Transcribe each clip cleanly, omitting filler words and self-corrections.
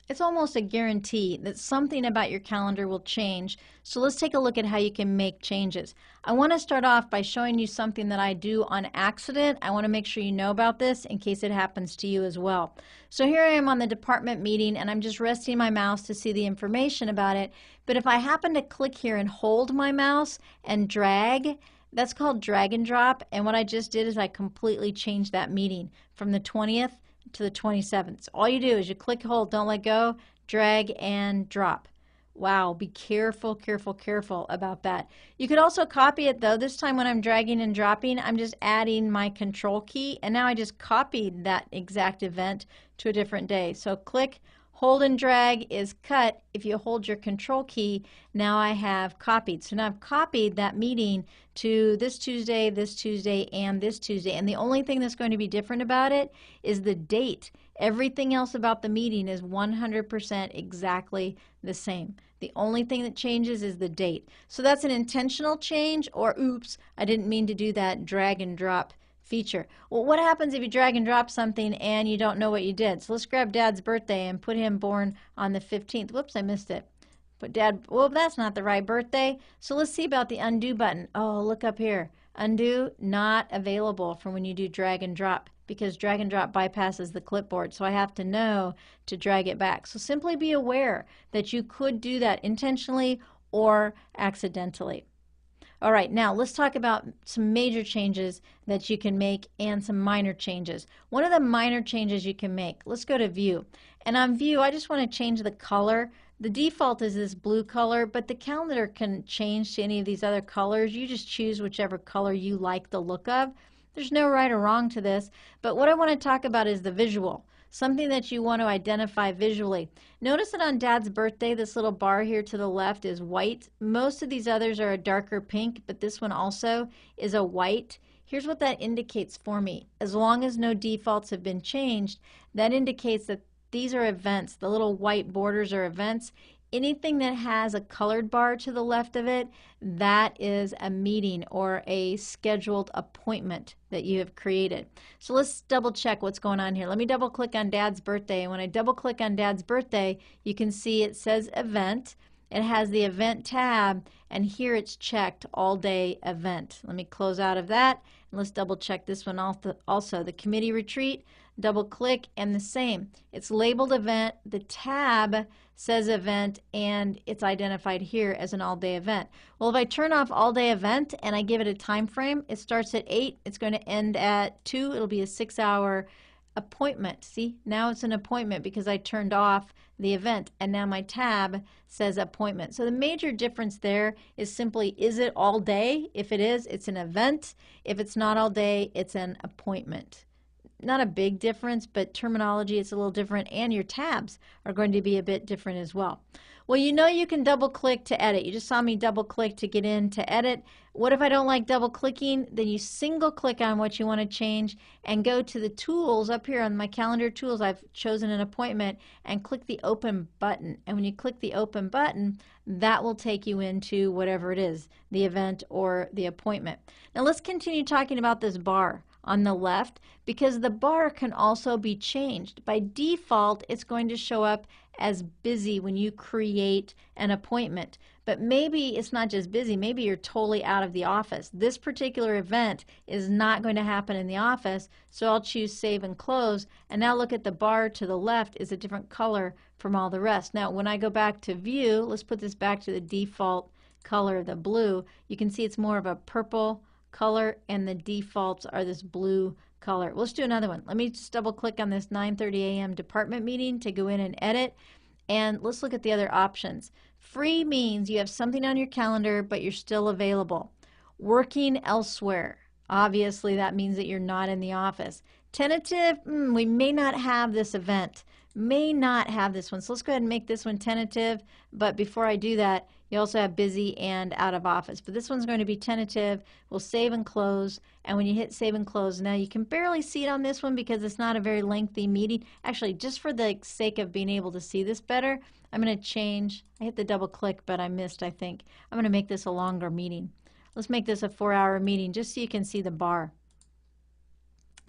It's almost a guarantee that something about your calendar will change. So let's take a look at how you can make changes. I want to start off by showing you something that I do on accident. I want to make sure you know about this in case it happens to you as well. So here I am on the department meeting and I'm just resting my mouse to see the information about it. But if I happen to click here and hold my mouse and drag, that's called drag and drop. And what I just did is I completely changed that meeting from the 20th to the 27th. So all you do is you click, hold, don't let go, drag and drop. Wow, be careful, careful, careful about that. You could also copy it though. This time when I'm dragging and dropping, I'm just adding my control key, and now I just copied that exact event to a different day. So click, hold and drag is cut. If you hold your control key, now I have copied. So now I've copied that meeting to this Tuesday, and this Tuesday. And the only thing that's going to be different about it is the date. Everything else about the meeting is 100% exactly the same. The only thing that changes is the date. So that's an intentional change, or oops, I didn't mean to do that drag and drop feature. Well, what happens if you drag and drop something and you don't know what you did? So let's grab Dad's birthday and put him born on the 15th. Whoops, I missed it. But Dad, well, that's not the right birthday. So let's see about the undo button. Oh, look up here. Undo, not available for when you do drag and drop, because drag and drop bypasses the clipboard. So I have to know to drag it back. So simply be aware that you could do that intentionally or accidentally. All right, now let's talk about some major changes that you can make and some minor changes. One of the minor changes you can make, let's go to View. And on View, I just want to change the color. The default is this blue color, but the calendar can change to any of these other colors. You just choose whichever color you like the look of. There's no right or wrong to this, but what I want to talk about is the visual. Something that you want to identify visually. Notice that on Dad's birthday, this little bar here to the left is white. Most of these others are a darker pink, but this one also is a white. Here's what that indicates for me. As long as no defaults have been changed, that indicates that these are events. The little white borders are events. Anything that has a colored bar to the left of it, that is a meeting or a scheduled appointment that you have created. So let's double check what's going on here. Let me double click on Dad's birthday, and when I double click on Dad's birthday, you can see it says event. It has the event tab, and here it's checked all day event. Let me close out of that, and let's double check this one also. The committee retreat, double click, and the same. It's labeled event, the tab says event, and it's identified here as an all-day event. Well, if I turn off all-day event and I give it a time frame, it starts at 8, it's going to end at 2, it'll be a 6-hour appointment. See, now it's an appointment because I turned off the event, and now my tab says appointment. So the major difference there is simply, is it all day? If it is, it's an event. If it's not all day, it's an appointment. Not a big difference, but terminology is a little different, and your tabs are going to be a bit different as well. Well, you know you can double click to edit. You just saw me double click to get in to edit. What if I don't like double clicking? Then you single click on what you want to change and go to the tools up here on my calendar tools. I've chosen an appointment and click the open button. And when you click the open button, that will take you into whatever it is, the event or the appointment. Now let's continue talking about this bar on the left, because the bar can also be changed. By default, it's going to show up as busy when you create an appointment. But maybe it's not just busy, maybe you're totally out of the office. This particular event is not going to happen in the office, so I'll choose Save and Close, and now look at the bar to the left is a different color from all the rest. Now when I go back to View, let's put this back to the default color, the blue, you can see it's more of a purple color, and the defaults are this blue color. Let's do another one. Let me just double click on this 9:30 a.m. department meeting to go in and edit, and let's look at the other options. Free means you have something on your calendar but you're still available. Working elsewhere, obviously that means that you're not in the office. Tentative, we may not have this event, may not have this one, so let's go ahead and make this one tentative. But before I do that, you also have busy and out of office, but this one's going to be tentative. We'll save and close, and when you hit save and close, now you can barely see it on this one because it's not a very lengthy meeting. Actually, just for the sake of being able to see this better, I'm going to change. I hit the double click, but I missed, I think. I'm going to make this a longer meeting. Let's make this a 4-hour meeting just so you can see the bar.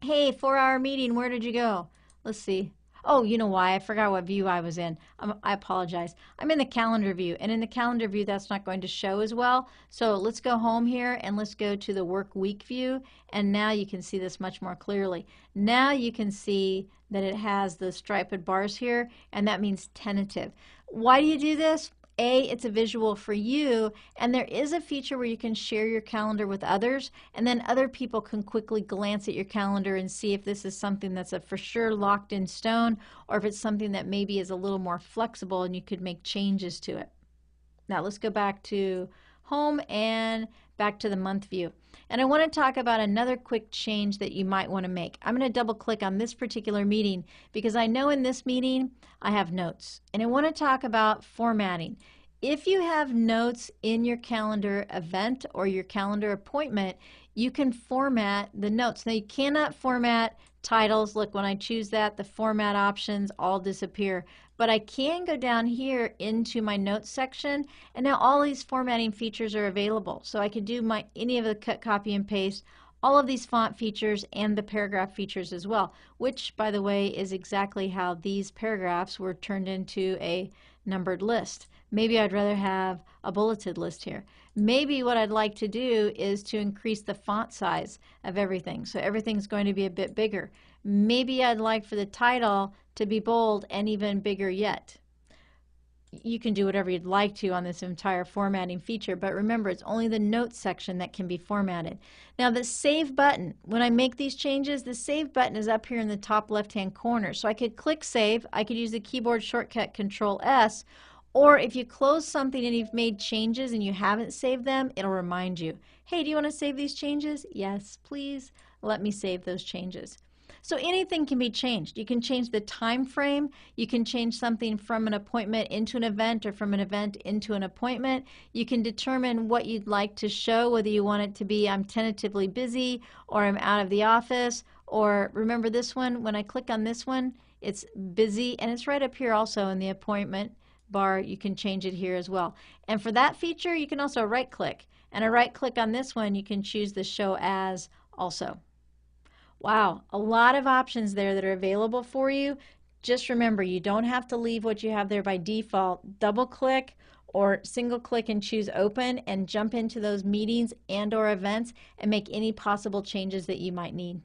Hey, 4-hour meeting, where did you go? Let's see. Oh, you know why? I forgot what view I was in. I apologize. I'm in the calendar view, and in the calendar view, that's not going to show as well. So let's go home here and let's go to the work week view, and now you can see this much more clearly. Now you can see that it has the striped bars here, and that means tentative. Why do you do this? A, it's a visual for you, and there is a feature where you can share your calendar with others, and then other people can quickly glance at your calendar and see if this is something that's a for sure locked in stone, or if it's something that maybe is a little more flexible and you could make changes to it. Now let's go back to home and back to the month view. And I want to talk about another quick change that you might want to make. I'm going to double click on this particular meeting because I know in this meeting I have notes. And I want to talk about formatting. If you have notes in your calendar event or your calendar appointment, you can format the notes. Now you cannot format titles. Look, when I choose that, the format options all disappear. But I can go down here into my notes section, and now all these formatting features are available. So I could do any of the cut, copy, and paste, all of these font features and the paragraph features as well, which, by the way, is exactly how these paragraphs were turned into a numbered list. Maybe I'd rather have a bulleted list here. Maybe what I'd like to do is to increase the font size of everything, so everything's going to be a bit bigger. Maybe I'd like for the title to be bold and even bigger yet. You can do whatever you'd like to on this entire formatting feature, but remember, it's only the notes section that can be formatted. Now the Save button, when I make these changes, the Save button is up here in the top left-hand corner. So I could click Save, I could use the keyboard shortcut Control S, or if you close something and you've made changes and you haven't saved them, it'll remind you, hey, do you want to save these changes? Yes, please let me save those changes. So anything can be changed. You can change the time frame. You can change something from an appointment into an event or from an event into an appointment. You can determine what you'd like to show, whether you want it to be I'm tentatively busy or I'm out of the office, or remember this one, when I click on this one, it's busy, and it's right up here also in the appointment bar. You can change it here as well. And for that feature, you can also right click. And a right click on this one, you can choose the Show As also. Wow, a lot of options there that are available for you. Just remember, you don't have to leave what you have there by default. Double click or single click and choose Open and jump into those meetings and or events and make any possible changes that you might need.